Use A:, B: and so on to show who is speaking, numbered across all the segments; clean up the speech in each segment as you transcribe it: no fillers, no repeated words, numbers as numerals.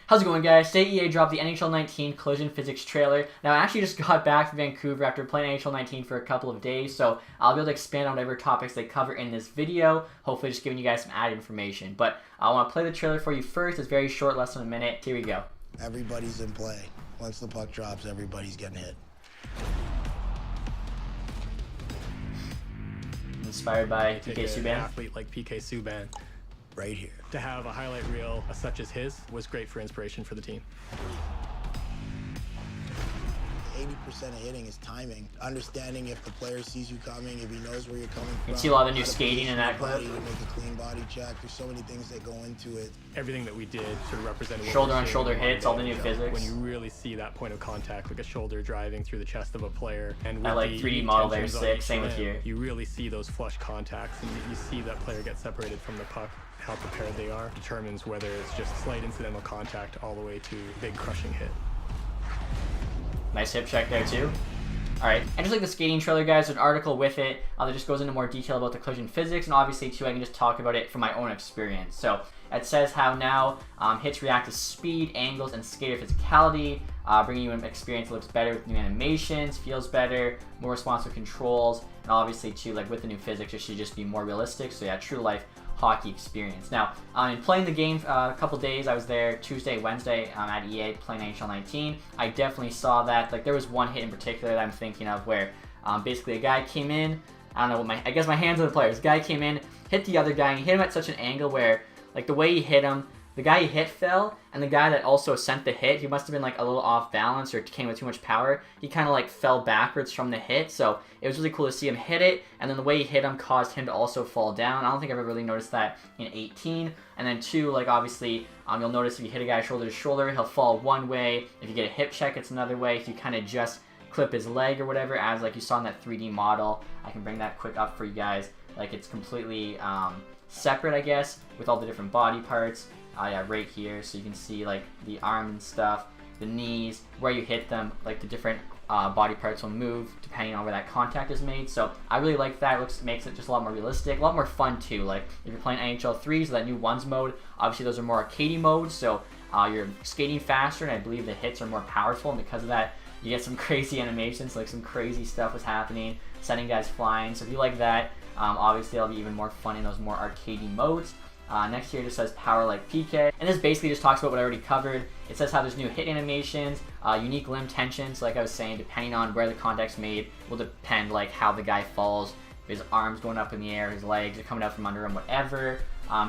A: How's it going, guys? Today EA dropped the NHL 19 Collision Physics trailer. Now, I actually just got back to Vancouver after playing NHL 19 for a couple of days, so I'll be able to expand on whatever topics they cover in this video, hopefully just giving you guys some added information. But I want to play the trailer for you first. It's very short, less than a minute. Here we go.
B: Everybody's in play. Once the puck drops, everybody's getting hit.
A: Inspired by PK Subban.
C: An athlete like PK Subban.
B: Right here.
C: To have a highlight reel such as his was great for inspiration for the team.
B: 80% of hitting is timing. Understanding if the player sees you coming, if he knows where you're coming from.
A: You can see a lot of the new skating in that clip.
B: To make a clean body check. There's so many things that go into it.
C: Everything that we did sort of represented
A: shoulder on shoulder hits, all the new physics.
C: When you really see that point of contact, like a shoulder driving through the chest of a player, and with
A: I like 3D model there, sick. Same with here.
C: You really see those flush contacts, and you see that player get separated from the puck. How prepared they are determines whether it's just slight incidental contact all the way to big crushing hit.
A: Nice hip check there too. Alright, and just like the skating trailer, guys, there's an article with it that just goes into more detail about the collision physics, and obviously too I can just talk about it from my own experience. So it says how now hits react to speed, angles, and skater physicality, bringing you an experience that looks better with new animations, feels better, more responsive controls, and obviously too, like with the new physics, it should just be more realistic. So yeah, true life hockey experience. Now, in playing the game a couple days, I was there Tuesday, Wednesday at EA playing NHL 19. I definitely saw that. Like, there was one hit in particular that I'm thinking of where basically a guy came in. I don't know what I guess my hands are the players. Guy came in, hit the other guy, and he hit him at such an angle where, like, the way he hit him, the guy he hit fell, and the guy that also sent the hit, he must have been like a little off balance or came with too much power. He kind of like fell backwards from the hit, so it was really cool to see him hit it, and then the way he hit him caused him to also fall down. I don't think I've ever really noticed that in 18. And then 2, like obviously, you'll notice if you hit a guy shoulder to shoulder, he'll fall one way. If you get a hip check, it's another way. If you kind of just clip his leg or whatever, as like you saw in that 3D model, I can bring that quick up for you guys. Like it's completely separate, I guess, with all the different body parts. Yeah, right here, so you can see like the arm and stuff, the knees, where you hit them, like the different body parts will move depending on where that contact is made. So I really like that. It makes it just a lot more realistic, a lot more fun too. Like if you're playing NHL 3s, that new ones mode, obviously those are more arcadey modes, so you're skating faster, and I believe the hits are more powerful, and because of that, you get some crazy animations, like some crazy stuff was happening, sending guys flying. So if you like that, obviously it'll be even more fun in those more arcadey modes. Next here it just says power like PK, and this basically just talks about what I already covered. It says how there's new hit animations, unique limb tensions, like I was saying, depending on where the contact's made, will depend like how the guy falls, if his arms going up in the air, his legs are coming out from under him, whatever.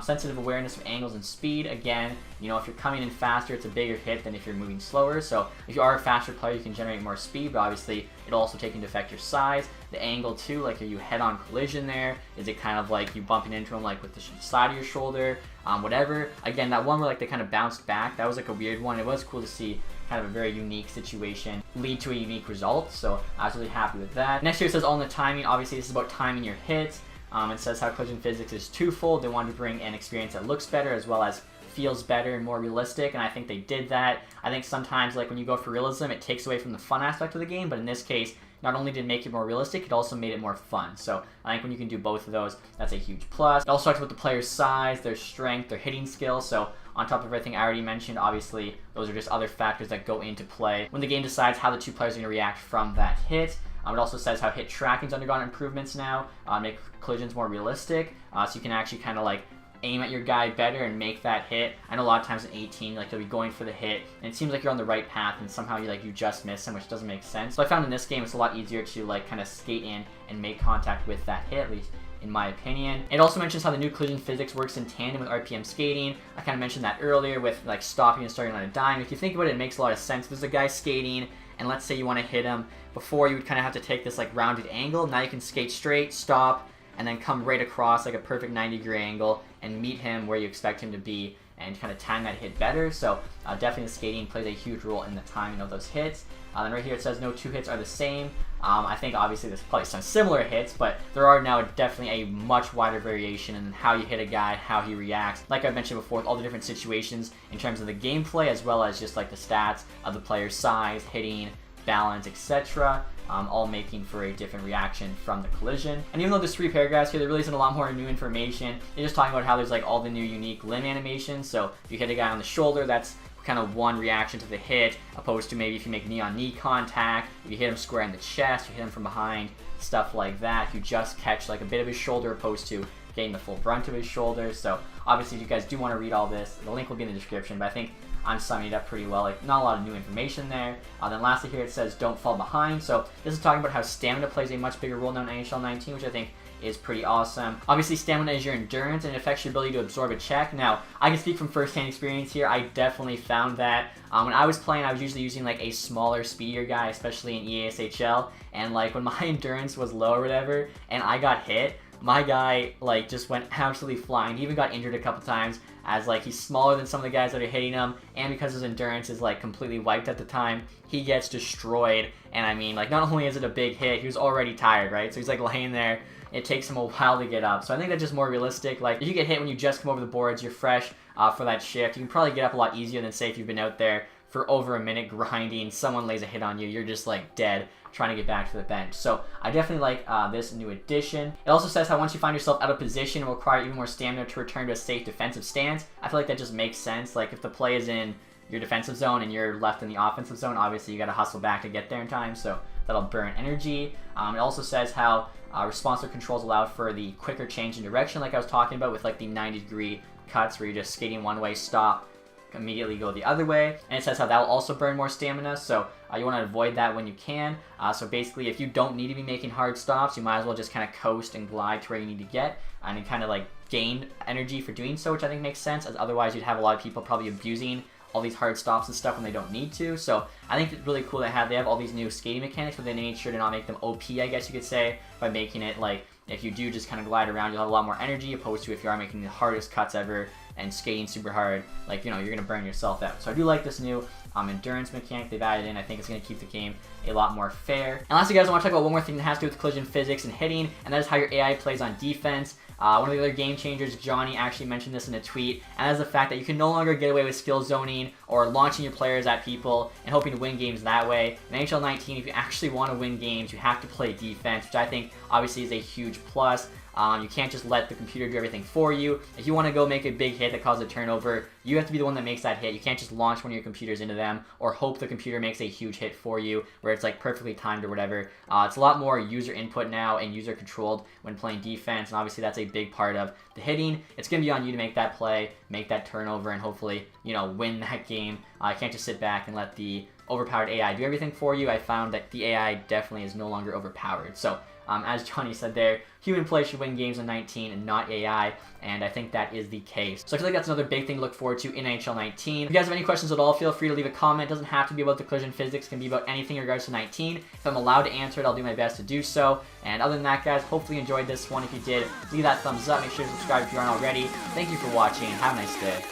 A: Sensitive awareness of angles and speed. Again, you know, if you're coming in faster, it's a bigger hit than if you're moving slower. So if you are a faster player, you can generate more speed, but obviously it'll also take into effect your size. The angle too, like are you head-on collision there? Is it kind of like you bumping into him like with the side of your shoulder? Whatever. Again, that one where like they kind of bounced back, that was like a weird one. It was cool to see kind of a very unique situation lead to a unique result. So I was really happy with that. Next here it says all in the timing. Obviously this is about timing your hits. It says how collision physics is twofold. They wanted to bring an experience that looks better as well as feels better and more realistic, and I think they did that. I think sometimes like when you go for realism, it takes away from the fun aspect of the game, but in this case, not only did it make it more realistic, it also made it more fun. So I think when you can do both of those, that's a huge plus. It also talks about the player's size, their strength, their hitting skill. So on top of everything I already mentioned, obviously those are just other factors that go into play when the game decides how the two players are going to react from that hit. It also says how hit tracking's undergone improvements now, make collisions more realistic, so you can actually kind of like aim at your guy better and make that hit. I know a lot of times in 18, like you'll be going for the hit, and it seems like you're on the right path, and somehow you just miss him, which doesn't make sense. So I found in this game it's a lot easier to like kind of skate in and make contact with that hit, at least in my opinion. It also mentions how the new collision physics works in tandem with RPM skating. I kind of mentioned that earlier with like stopping and starting on a dime. If you think about it, it makes a lot of sense. There's a guy skating, and let's say you want to hit him. Before, you would kind of have to take this like rounded angle. Now you can skate straight, stop, and then come right across like a perfect 90-degree angle and meet him where you expect him to be and kind of time that hit better. So definitely the skating plays a huge role in the timing of those hits. Then right here it says no two hits are the same. I think obviously there's probably some similar hits, but there are now definitely a much wider variation in how you hit a guy, how he reacts. Like I mentioned before, with all the different situations in terms of the gameplay, as well as just like the stats of the player's size, hitting, balance, etc. All making for a different reaction from the collision. And even though there's 3 paragraphs here, there really isn't a lot more new information. They're just talking about how there's like all the new unique limb animations. So if you hit a guy on the shoulder, that's kind of one reaction to the hit, opposed to maybe if you make knee-on-knee contact, if you hit him square in the chest, you hit him from behind, stuff like that. If you just catch like a bit of his shoulder opposed to getting the full brunt of his shoulders. So obviously if you guys do want to read all this, the link will be in the description, but I think I'm summing it up pretty well. Like, not a lot of new information there. Then lastly here it says don't fall behind. So this is talking about how stamina plays a much bigger role now in NHL 19, which I think is pretty awesome. Obviously, stamina is your endurance, and it affects your ability to absorb a check. Now, I can speak from first-hand experience here. I definitely found that when I was playing, I was usually using like a smaller, speedier guy, especially in EASHL, and like when my endurance was low or whatever, and I got hit, my guy like just went absolutely flying. He even got injured a couple times, as like he's smaller than some of the guys that are hitting him, and because his endurance is like completely wiped at the time, he gets destroyed. And I mean, like, not only is it a big hit, he was already tired, right? So he's like laying there. It takes him a while to get up. So I think that's just more realistic. Like, if you get hit when you just come over the boards, you're fresh for that shift, you can probably get up a lot easier than, say, if you've been out there for over a minute grinding, someone lays a hit on you, you're just like dead trying to get back to the bench. So I definitely like this new addition. It also says how once you find yourself out of position, it will require even more stamina to return to a safe defensive stance. I feel like that just makes sense. Like, if the play is in your defensive zone and you're left in the offensive zone, obviously you got to hustle back to get there in time, so that'll burn energy. It also says how responsive controls allow for the quicker change in direction, like I was talking about with like the 90-degree cuts where you're just skating one way, stop, immediately go the other way. And it says how that will also burn more stamina, so you want to avoid that when you can. So basically, if you don't need to be making hard stops, you might as well just kind of coast and glide to where you need to get, and then kind of like gain energy for doing so, which I think makes sense, as otherwise you'd have a lot of people probably abusing all these hard stops and stuff when they don't need to. So I think it's really cool they have all these new skating mechanics, but they made sure to not make them OP, I guess you could say, by making it like, if you do just kind of glide around, you'll have a lot more energy, opposed to if you are making the hardest cuts ever and skating super hard, like, you know, you're going to burn yourself out. So I do like this new endurance mechanic they've added in. I think it's going to keep the game a lot more fair. And lastly, guys, I want to talk about one more thing that has to do with collision physics and hitting, and that is how your AI plays on defense. One of the other game changers, Johnny, actually mentioned this in a tweet, and that is the fact that you can no longer get away with skill zoning or launching your players at people and hoping to win games that way. In NHL 19, if you actually want to win games, you have to play defense, which I think obviously is a huge plus. You can't just let the computer do everything for you. If you want to go make a big hit that causes a turnover, you have to be the one that makes that hit. You can't just launch one of your computers into them or hope the computer makes a huge hit for you where it's like perfectly timed or whatever. It's a lot more user input now and user controlled when playing defense, and obviously that's a big part of the hitting. It's going to be on you to make that play, make that turnover, and hopefully, you know, win that game. You can't just sit back and let the overpowered AI do everything for you. I found that the AI definitely is no longer overpowered. So as Johnny said there, human play should win games in 19 and not AI, and I think that is the case. So I feel like that's another big thing to look forward to in NHL 19. If you guys have any questions at all, feel free to leave a comment. It doesn't have to be about the collision physics. It can be about anything in regards to 19. If I'm allowed to answer it, I'll do my best to do so. And other than that, guys, hopefully you enjoyed this one. If you did, leave that thumbs up. Make sure to subscribe if you aren't already. Thank you for watching. Have a nice day.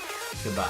A: Goodbye.